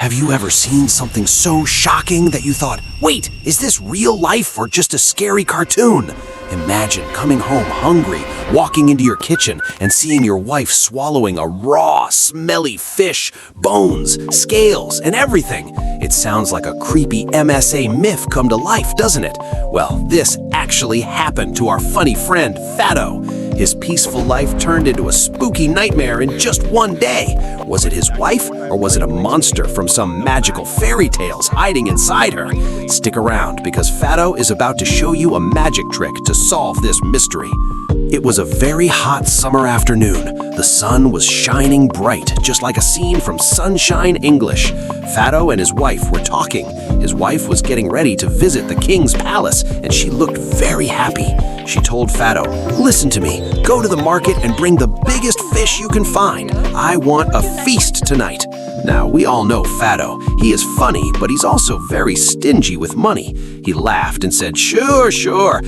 Have you ever seen something so shocking that you thought, wait, is this real life or just a scary cartoon? Imagine coming home hungry, walking into your kitchen and seeing your wife swallowing a raw, smelly fish, bones, scales, and everything. It sounds like a creepy MSA myth come to life, doesn't it? Well, this actually happened to our funny friend, Fatto. His peaceful life turned into a spooky nightmare in just one day. Was it his wife, or was it a monster from some magical fairy tales hiding inside her? Stick around, because Fatto is about to show you a magic trick to solve this mystery. It was a very hot summer afternoon. The sun was shining bright, just like a scene from Sunshine English. Fatto and his wife were talking. His wife was getting ready to visit the king's palace, and she looked very happy. She told Fatto, "Listen to me, go to the market and bring the biggest fish you can find. I want a feast tonight." Now, we all know Fatto. He is funny, but he's also very stingy with money. He laughed and said, Sure,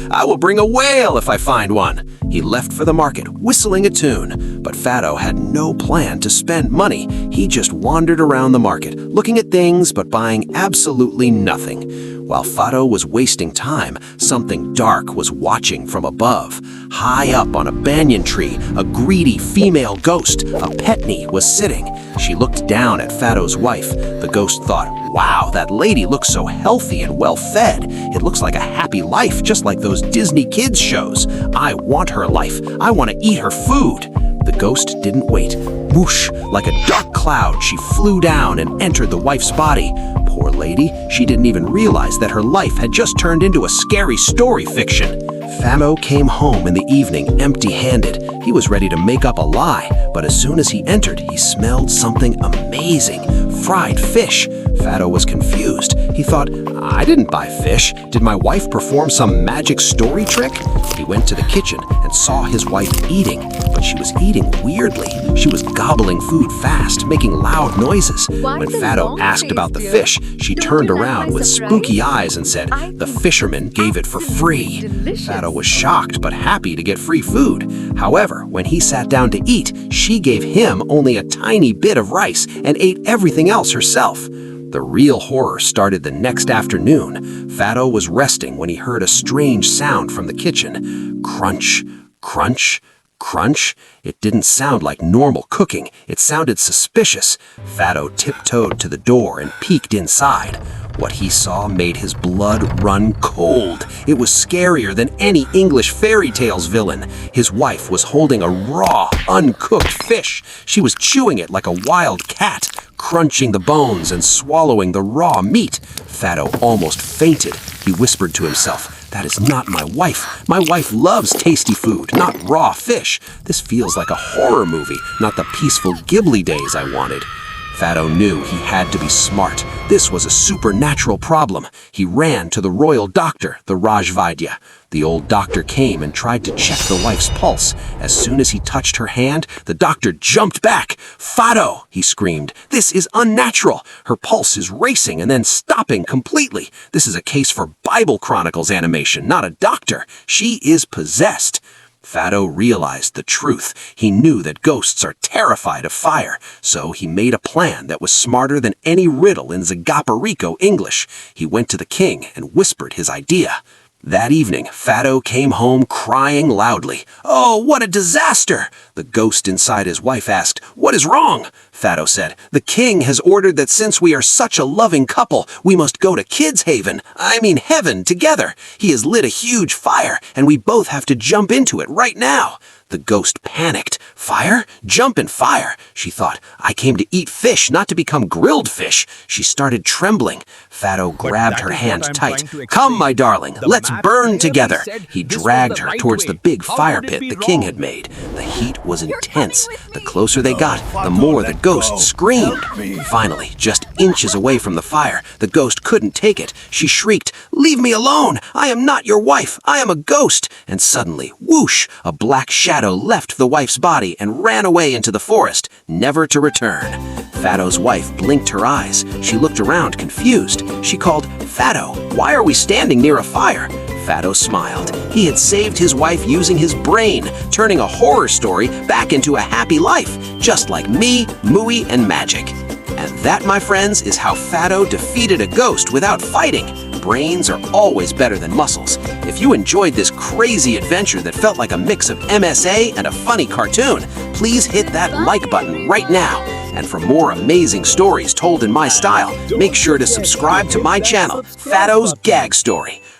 I will bring a whale if I find one." He left for the market, whistling a tune. But Fatto had no plan to spend money. He just wandered around the market, looking at things but buying absolutely nothing. While Fatto was wasting time, something dark was watching from above. High up on a banyan tree, a greedy female ghost, a petni, was sitting. She looked down at Fatto's wife. The ghost thought, "Wow, that lady looks so healthy and well-fed. It looks like a happy life, just like those Disney kids shows. I want her life. I want to eat her food." The ghost didn't wait. Whoosh! Like a dark cloud, she flew down and entered the wife's body. Poor lady, she didn't even realize that her life had just turned into a scary story fiction. Fatto came home in the evening empty-handed. He was ready to make up a lie, but as soon as he entered, he smelled something amazing. Fried fish. Fatto was confused. He thought, "I didn't buy fish. Did my wife perform some magic story trick?" He went to the kitchen and saw his wife eating, but she was eating weirdly. She was gobbling food fast, making loud noises. When Fatto asked about the fish, she turned around with spooky eyes and said, "The fisherman gave it for free." Fatto was shocked but happy to get free food. However, when he sat down to eat, she gave him only a tiny bit of rice and ate everything else herself. The real horror started the next afternoon. Fatto was resting when he heard a strange sound from the kitchen. Crunch, crunch, crunch. It didn't sound like normal cooking. It sounded suspicious. Fatto tiptoed to the door and peeked inside. What he saw made his blood run cold. It was scarier than any English fairy tales villain. His wife was holding a raw, uncooked fish. She was chewing it like a wild cat, crunching the bones and swallowing the raw meat. Fatto almost fainted. He whispered to himself, "That is not my wife. My wife loves tasty food, not raw fish. This feels like a horror movie, not the peaceful Ghibli days I wanted." Fatto knew he had to be smart. This was a supernatural problem. He ran to the royal doctor, the Rajvaidya. The old doctor came and tried to check the wife's pulse. As soon as he touched her hand, the doctor jumped back. "Fatto!" he screamed. "This is unnatural. Her pulse is racing and then stopping completely. This is a case for Bible Chronicles animation, not a doctor. She is possessed." Fatto realized the truth. He knew that ghosts are terrified of fire, so he made a plan that was smarter than any riddle in Zagaparico English. He went to the king and whispered his idea. That evening, Fatto came home crying loudly. "Oh, what a disaster!" The ghost inside his wife asked, "What is wrong?" Fatto said, "The king has ordered that since we are such a loving couple, we must go to heaven together. He has lit a huge fire, and we both have to jump into it right now." The ghost panicked. "Fire? Jump in fire?" She thought, "I came to eat fish, not to become grilled fish." She started trembling. Fatto grabbed her hand tight. "Come, my darling, let's burn together." He dragged her towards the big fire pit the king had made. The heat was intense. The closer they got, the more the ghost screamed. Finally, just inches away from the fire, the ghost couldn't take it. She shrieked, "Leave me alone! I am not your wife! I am a ghost!" And suddenly, whoosh, a black shadow left the wife's body and ran away into the forest, never to return. Fatto's wife blinked her eyes. She looked around confused. She called, "Fatto, why are we standing near a fire?" Fatto smiled. He had saved his wife using his brain, turning a horror story back into a happy life, just like me, Mooey, and magic. And that, my friends, is how Fatto defeated a ghost without fighting. Brains are always better than muscles. If you enjoyed this crazy adventure that felt like a mix of MSA and a funny cartoon, please hit that like button right now. And for more amazing stories told in my style, make sure to subscribe to my channel, Fatto's Gag Story.